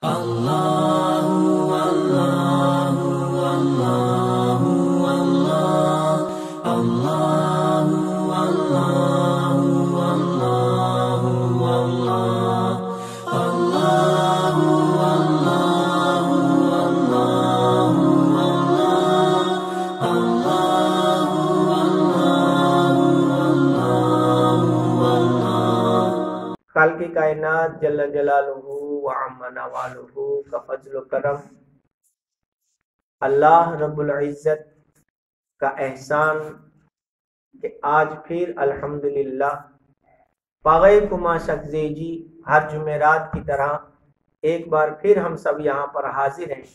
अल्लाहु अल्लाहु अल्लाहु अल्लाह अल्लाहु अल्लाहु अल्लाहु अल्लाह अल्लाहु अल्लाहु अल्लाहु अल्लाह अल्लाहु अल्लाहु खाल्क़ी कायनात जल्ल जलालुहु व अम्मा नवालुहु का फजल करम अल्लाह रब्बुल इज़्ज़त का एहसान कि आज फिर अल्हम्दुलिल्लाह पागए कुमा शख्ज़ेजी हर जुमेरात की तरह एक बार फिर हम सब यहाँ पर हाजिर हैं।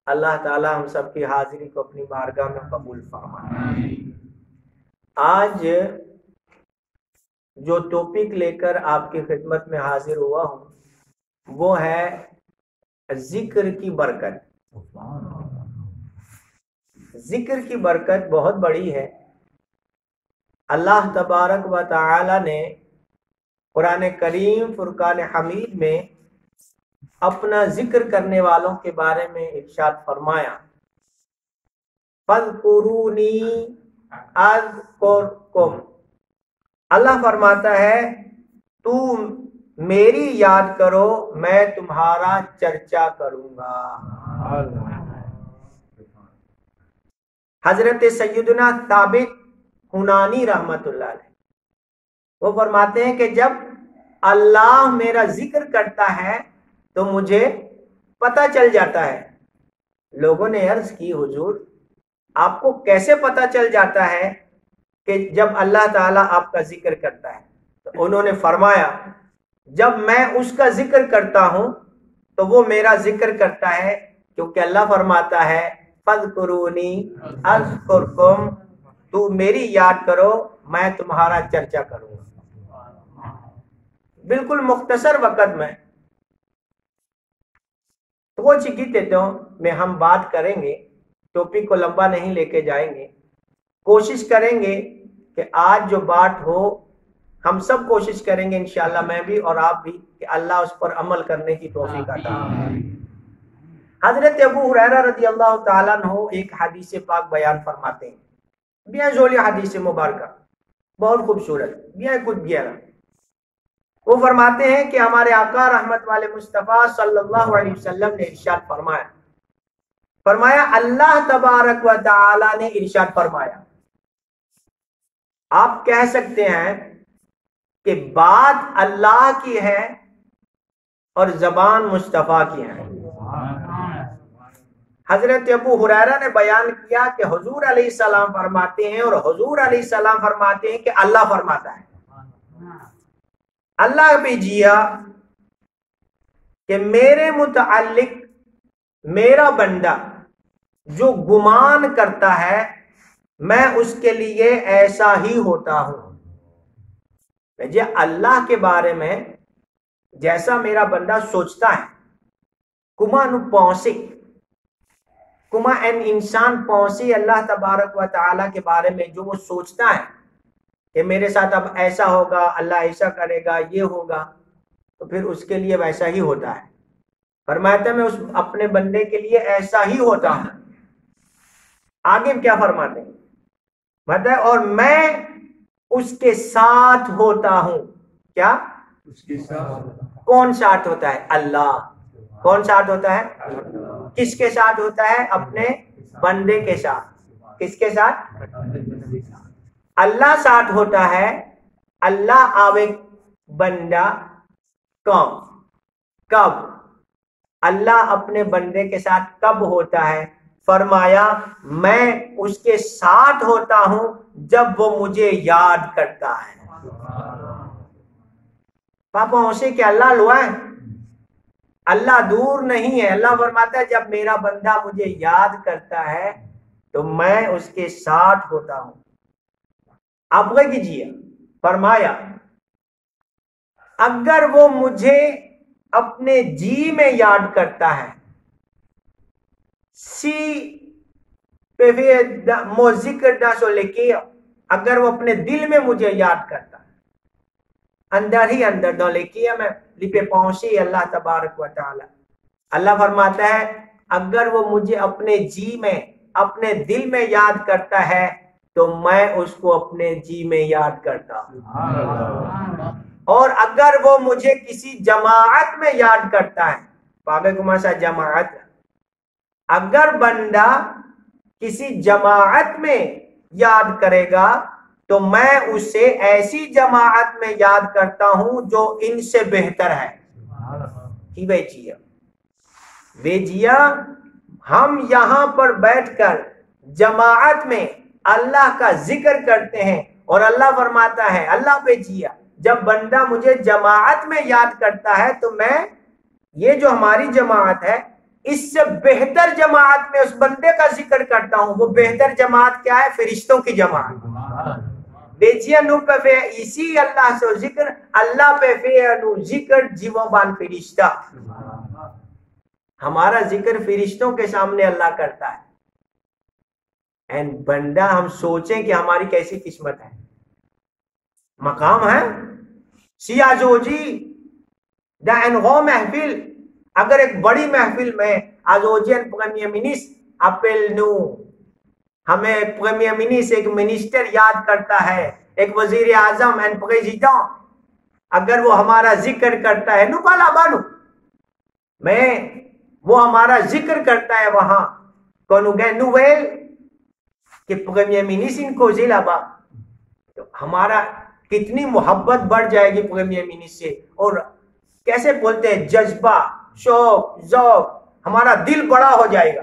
अल्लाह ताला हम सब की हाजिरी को अपनी बारगाह में कबूल फरमाए। आज जो टॉपिक लेकर आपकी खिदमत में हाजिर हुआ हूँ वो है जिक्र की बरकत। जिक्र की बरकत बहुत बड़ी है। अल्लाह तबारक व तआला ने कुरान करीम फुरकान हमीद में अपना जिक्र करने वालों के बारे में इरशाद फरमाया, फज़कुरूनी अज़कुरकुम। अल्लाह फरमाता है तू मेरी याद करो मैं तुम्हारा चर्चा करूंगा। हजरत सैयदना साबित हुनानी रहमतुल्लाह अलैह वो फरमाते हैं कि जब अल्लाह मेरा जिक्र करता है तो मुझे पता चल जाता है। लोगों ने अर्ज की, हुजूर आपको कैसे पता चल जाता है कि जब अल्लाह ताला आपका जिक्र करता है? तो उन्होंने फरमाया जब मैं उसका जिक्र करता हूं तो वो मेरा जिक्र करता है, क्योंकि अल्लाह फरमाता है फज़कुरूनी अज़कुरकुम, तू मेरी याद करो मैं तुम्हारा चर्चा करूंगा। बिल्कुल मुख्तसर वक्त में तो वो चिकित्सों में हम बात करेंगे, टॉपिक को लंबा नहीं लेके जाएंगे। कोशिश करेंगे कि आज जो बात हो हम सब कोशिश करेंगे इंशाअल्लाह, मैं भी और आप भी, कि अल्लाह उस पर अमल करने की तौफीक अता फरमाए। हजरत अबू हुरैरा रज़ियल्लाहु ताला अन्हु एक हदीस पाक बयान फरमाते हैं, बिया जोली हदीस मुबारक, बहुत खूबसूरत, बिया कुछ बिया। वो फरमाते हैं कि हमारे आका रहमत वाले मुस्तफ़ा सल्लल्लाहु अलैहि वसल्लम ने इरशाद फरमाया अल्लाह तबारक व तआला ने इरशाद फरमाया। आप कह सकते हैं कि बात अल्लाह की है और जबान मुस्तफ़ा की है। हजरत अबू हुरैरा ने बयान किया कि हुजूर अलैहि सलाम फरमाते हैं और हुजूर अलैहि सलाम फरमाते हैं कि अल्लाह फरमाता है। अल्लाह भी जिया कि मेरे मुताल्लिक मेरा बंदा जो गुमान करता है मैं उसके लिए ऐसा ही होता हूं। जे अल्लाह के बारे में जैसा मेरा बंदा सोचता है, कुमा नु पहुंचे कुमा एन इंसान पहुंचे अल्लाह तबारक व तआला के बारे में जो वो सोचता है कि मेरे साथ अब ऐसा होगा, अल्लाह ऐसा करेगा, ये होगा, तो फिर उसके लिए वैसा ही होता है। फरमाते मैं उस अपने बंदे के लिए ऐसा ही होता हूं। आगे क्या फरमाते हैं, मतलब और मैं उसके साथ होता हूं। क्या उसके साथ? कौन साथ होता है? अल्लाह। कौन साथ होता है? किसके साथ होता है? अपने बंदे के साथ। किसके साथ? अल्लाह साथ होता है। अल्लाह आवे बंदा कब? अल्लाह अपने बंदे के साथ कब होता है? फरमाया मैं उसके साथ होता हूं जब वो मुझे याद करता है। पापा उसे क्या अल्लाह लुआ है? अल्लाह दूर नहीं है। अल्लाह फरमाता है जब मेरा बंदा मुझे याद करता है तो मैं उसके साथ होता हूं। आप वह कीजिए, फरमाया अगर वो मुझे अपने जी में याद करता है, सी पे जिक्र अगर वो अपने दिल में मुझे याद करता है, अंदर ही अंदर दौलेकिया में लिपे पहुंची अल्लाह तबारक व तआला अल्लाह फरमाता है अगर वो मुझे अपने जी में, अपने दिल में याद करता है तो मैं उसको अपने जी में याद करता हूं। और अगर वो मुझे किसी जमात में याद करता है, पागे कुमाशा जमात, अगर बंदा किसी जमात में याद करेगा तो मैं उसे ऐसी जमात में याद करता हूं जो इनसे बेहतर है। कि बेजिया हम यहां पर बैठकर जमात में अल्लाह का जिक्र करते हैं और अल्लाह फरमाता है, अल्लाह बेजिया जब बंदा मुझे जमात में याद करता है तो मैं ये जो हमारी जमात है इससे बेहतर जमात में उस बंदे का जिक्र करता हूं। वो बेहतर जमात क्या है? फरिश्तों की जमात। बेजिया नु पे इसी अल्लाह से जिक्र, अल्लाह पे नु जिक्र जीवोबान फरिश्ता। हमारा जिक्र फरिश्तों के सामने अल्लाह करता है। एंड बंदा हम सोचें कि हमारी कैसी किस्मत है, मकाम है सियाजोजी गो महफिल। अगर एक बड़ी महफिल में आजोजियन प्रीमियर मिनिस्टर अपेल नु हमें प्रीमियर मिनिस्टर एक मिनिस्टर याद करता है, एक वजीर आजम एंड प्रेसिडेंट, अगर वो हमारा जिक्र करता है नु बाला बानू मैं, वो हमारा जिक्र करता है वहां कौन नुवेल कि प्रीमियर मिनिस्टर इनको जिलाबा, तो हमारा कितनी मोहब्बत बढ़ जाएगी प्रीमियर मिनिस्टर से। और कैसे बोलते हैं, जज्बा, शौक, ज़ौक, हमारा दिल बड़ा हो जाएगा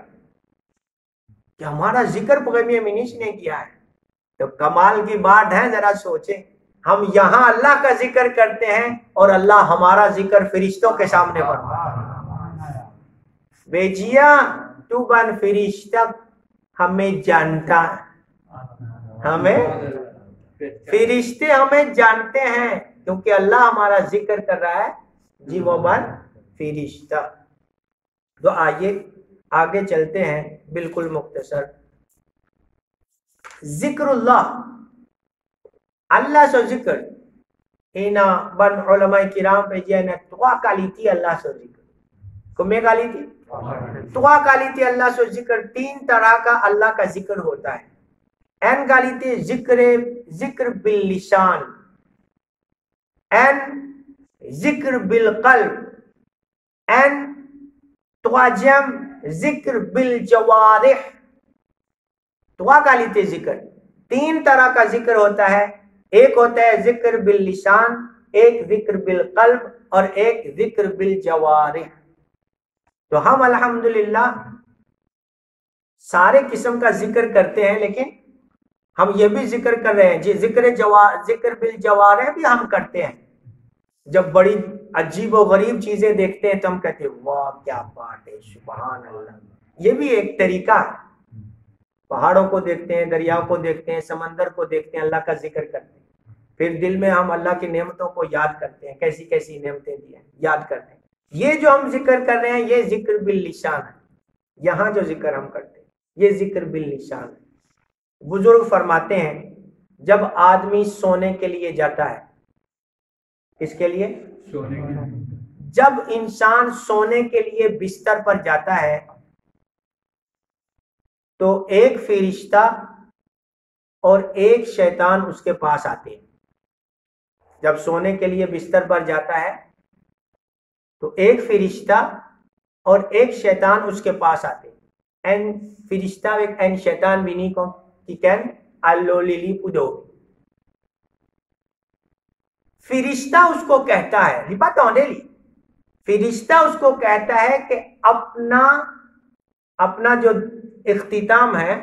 कि हमारा जिक्र प्रीमियर मिनिस्टर ने किया है। तो कमाल की बात है, जरा सोचें, हम यहां अल्लाह का जिक्र करते हैं और अल्लाह हमारा जिक्र फरिश्तों के सामने पढ़ता। बेजिया तू बन फरिश्ता हमें जानता, हमें फरिश्ते हमें जानते हैं क्योंकि अल्लाह हमारा जिक्र कर रहा है जीवोबान फरिश्ता। तो आइए आगे चलते हैं, बिल्कुल मुख्तसर। जिक्रुल्लाह, अल्लाह से जिक्र इना बन उलमा किराम पे जेना तुआ काली थी अल्लाह से जिक्र कुमे काली थी तुआ काली थी अल्लाह से जिक्र। तीन तरह का अल्लाह का जिक्र होता है। एन गाली थी जिक्र बिल लिसान, एन जिक्र बिल कल्ब, एन तुआजम जिक्र बिल जवारिह। तुआ काली थी जिक्र तीन तरह का जिक्र होता है। एक होता है जिक्र बिल लिसान, एक जिक्र बिल कल्ब और एक जिक्र बिल जवारिह। तो हम अल्हम्दुलिल्लाह सारे किस्म का जिक्र करते हैं, लेकिन हम ये भी जिक्र कर रहे हैं जी, जिक्र बिल जवारिह भी हम करते हैं। जब बड़ी अजीब और गरीब चीजें देखते हैं तो हम कहते हैं वाह क्या बात है, सुभान अल्लाह। ये भी एक तरीका है। पहाड़ों को देखते हैं, दरियाओं को देखते हैं, समंदर को देखते हैं, अल्लाह का जिक्र करते हैं। फिर दिल में हम अल्लाह की नेमतों को याद करते हैं, कैसी कैसी नेमतें दी हैं याद करते हैं। ये जो हम जिक्र कर रहे हैं ये जिक्र बिल लिसान है। यहाँ जो जिक्र हम करते हैं ये जिक्र बिल लिसान है। बुजुर्ग फरमाते हैं जब आदमी सोने के लिए जाता है, किसके लिए? सोने के लिए। जब इंसान सोने के लिए बिस्तर पर जाता है तो एक फरिश्ता और एक शैतान उसके पास आते हैं। जब सोने के लिए बिस्तर पर जाता है तो एक फरिश्ता और एक शैतान उसके पास आते हैं। एन फरिश्ता एक एन शैतान विनी को कि कैन अल्लोलिली पुदो। फरिश्ता उसको कहता है रिपा टोंडेली, फरिश्ता उसको कहता है कि अपना जो इख्तिताम है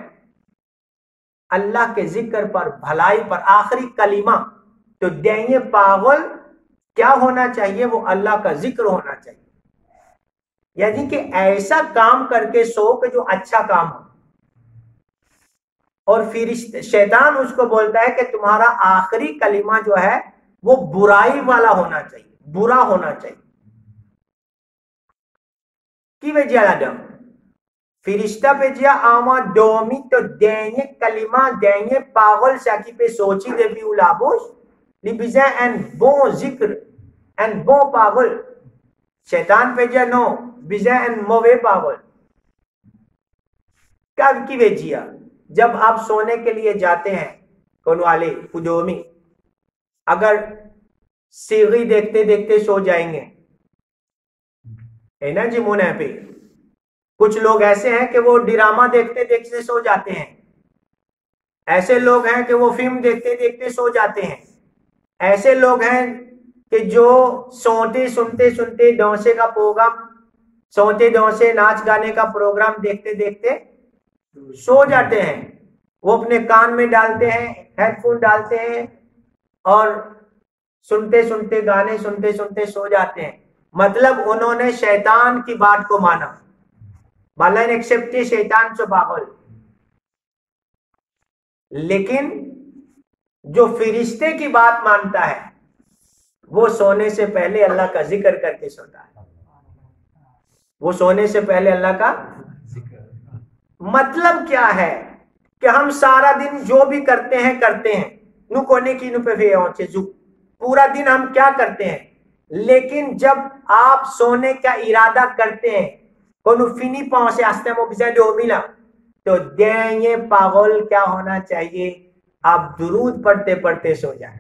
अल्लाह के जिक्र पर, भलाई पर, आखिरी कलीमा तो देंगे पागल क्या होना चाहिए? वो अल्लाह का जिक्र होना चाहिए। यानी कि ऐसा काम करके सो कि जो अच्छा काम हो। और फिर शैतान उसको बोलता है कि तुम्हारा आखिरी कलीमा जो है वो बुराई वाला होना चाहिए, बुरा होना चाहिए। की वजह दम फिरिश्ता पे जिया आमा डोमी तो देंगे कलिमा देंगे पागल शाकी पे सोची दे भी उलाबोश लिबिजा एंड बो जिक्र एंड बो पागल। शैतान पे जिया नो bisa and mowe पागल कब की वेजिया जब आप सोने के लिए जाते हैं कौन वाले कुदोमी अगर सीढ़ी देखते देखते सो जाएंगे है ना जी मुने पे कुछ लोग ऐसे हैं कि वो ड्रामा देखते देखते सो जाते हैं ऐसे लोग हैं कि वो फिल्म देखते देखते सो जाते हैं ऐसे लोग हैं कि जो सोते सुनते सुनते डोसे का प्रोग्राम सोते डोसे नाच गाने का प्रोग्राम देखते देखते सो जाते हैं वो अपने कान में डालते हैं हेडफोन डालते हैं और सुनते सुनते गाने सुनते सुनते सो जाते हैं मतलब उन्होंने शैतान की बात को माना माला एक्सेप्टे शैतान से पागल लेकिन जो फिरिश्ते की बात मानता है वो सोने से पहले अल्लाह का जिक्र करके सोता है वो सोने से पहले अल्लाह का मतलब क्या है कि हम सारा दिन जो भी करते हैं नु कोने की नु पे पूरा दिन हम क्या करते हैं लेकिन जब आप सोने का इरादा करते हैं कोनो फिनी पांव से आस्ते मो बिजा जो मिला तो देंगे पागल क्या होना चाहिए आप दुरूद पढ़ते पढ़ते सो जाएं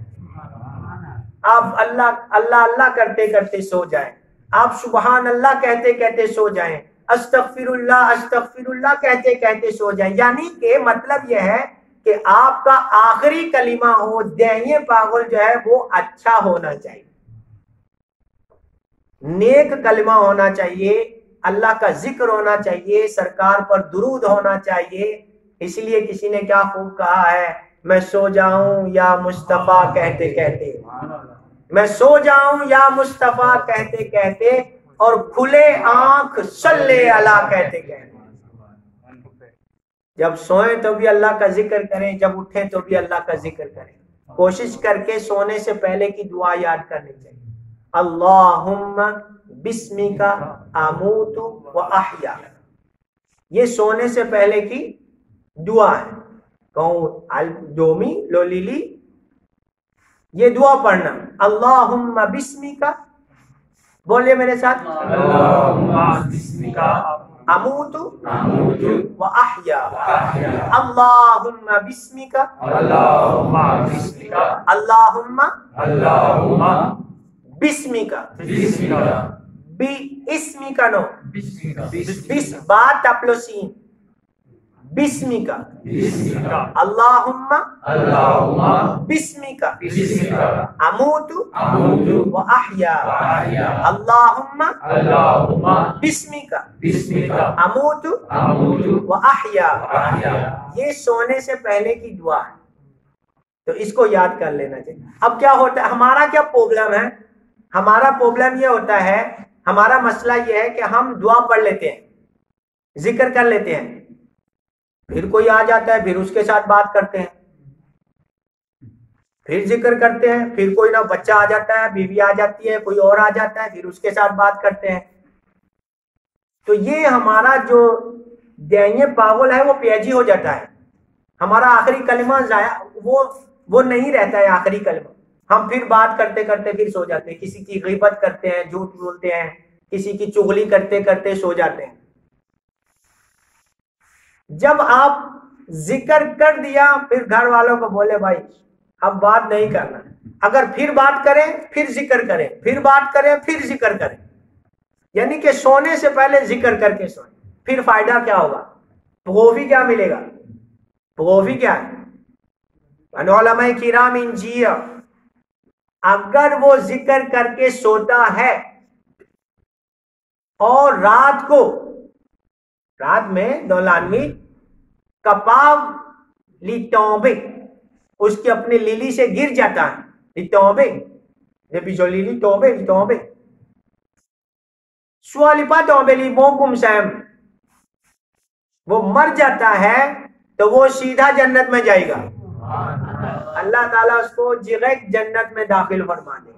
आप अल्लाह अल्लाह अल्लाह करते करते सो जाएं आप सुबहान अल्लाह कहते कहते सो जाएं अस्तगफिरुल्लाह कहते कहते सो जाएं यानी कि मतलब यह है कि आपका आखिरी कलीमा हो देंगे पागल जो है वो अच्छा होना चाहिए नेक कलिमा होना चाहिए अल्लाह का जिक्र होना चाहिए सरकार पर दुरूद होना चाहिए इसलिए किसी ने क्या खूब कहा है मैं सो जाऊं या मुस्तफा कहते कहते मैं सो जाऊं या मुस्तफा कहते कहते और खुले आंख सल्ले अला कहते कहते जब सोए तो भी अल्लाह का जिक्र करें जब उठे तो भी अल्लाह का जिक्र करें कोशिश करके सोने से पहले की दुआ याद करनी चाहिए अल्लाहुम्मा बिस्मिका अमूतु व अहया ये सोने से पहले की दुआ है कहूँ अल-जोमी लोलीली ये दुआ पढ़ना अल्लाहुम्मा बिस्मिका बोलिए मेरे साथ अल्लाहुम्मा बिस्मिका अमूतु व अहया अल्लाहुम्मा बिस्मिका अल्लाहुम्मा बिस्मिका अल्लाहुम्मा अल्लाहुम्मा बिस्मिका बिस्मिका बी इस्मिका नो बिस्मिका बिस बात अपलोसीन बिस्मिका बिस्मिका अल्लाहुम्मा अल्लाहुम्मा बिस्मिका बिस्मिका अमूतु अमूतु व अहया व अहया अल्लाहुम्मा अल्लाहुम्मा बिस्मिका बिस्मिका अमूतु अमूतु व अहया व अहया ये सोने से पहले की दुआ है तो इसको याद कर लेना चाहिए अब क्या होता है हमारा क्या प्रॉब्लम है हमारा प्रॉब्लम ये होता है हमारा मसला ये है कि हम दुआ पढ़ लेते हैं जिक्र कर लेते हैं फिर कोई आ जाता है फिर उसके साथ बात करते हैं फिर जिक्र करते हैं फिर कोई ना बच्चा आ जाता है बीवी आ जाती है कोई और आ जाता है फिर उसके साथ बात करते हैं तो ये हमारा जो देंगे पागल है वो पेजी हो जाता है हमारा आखिरी कलिमा वो नहीं रहता है आखिरी कलिमा हम फिर बात करते करते फिर सो जाते हैं किसी की गीबत करते हैं झूठ बोलते हैं किसी की चुगली करते करते सो जाते हैं जब आप जिक्र कर दिया फिर घर वालों को बोले भाई अब बात नहीं करना अगर फिर बात करें फिर जिक्र करें फिर बात करें फिर जिक्र करें यानी कि सोने से पहले जिक्र करके सोए फिर फायदा क्या होगा प्रोफी क्या मिलेगा प्रोफी क्या है अनौलमाए किराम इंजिया अगर वो जिक्र करके सोता है और रात में दौलानवी कपाव लिटोबे उसकी अपनी लीली से गिर जाता है लिटोबे लिली टोबे लिटोबे स्वालिपा टोबेली मोकुम सैम वो मर जाता है तो वो सीधा जन्नत में जाएगा अल्लाह ताला उसको डायरेक्ट जन्नत में दाखिल फरमा दे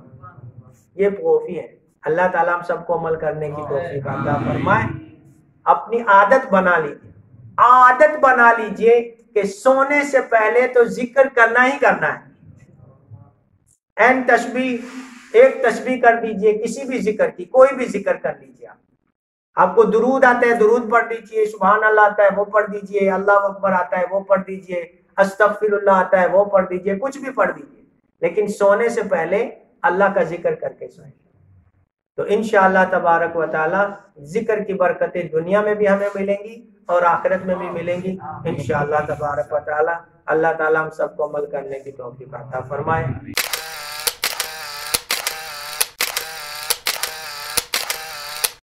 ये प्रोफी है अल्लाह ताला हम सबको अमल करने की तौफीक अता फरमाए अपनी आदत बना लीजिए कि सोने से पहले तो जिक्र करना ही करना है एन तस्बीह एक तस्बीह कर दीजिए किसी भी जिक्र की कोई भी जिक्र कर लीजिए आप आपको दुरूद आता है, दुरूद पढ़ दीजिए, सुभान अल्लाह आता है वो पढ़ दीजिए, अल्लाह अकबर आता है वो पढ़ दीजिए, अस्तगफिरुल्लाह आता है वो पढ़ दीजिए, कुछ भी पढ़ दीजिए, लेकिन सोने से पहले अल्लाह का जिक्र करके सोएं। तो इंशाअल्लाह तबारक व तआला जिक्र की बरकतें दुनिया में भी हमें मिलेंगी और आखिरत में भी मिलेंगी इंशाअल्लाह तबारक व तआला। अल्लाह ताला हम सबको अमल करने की तौफीक अता फरमाए।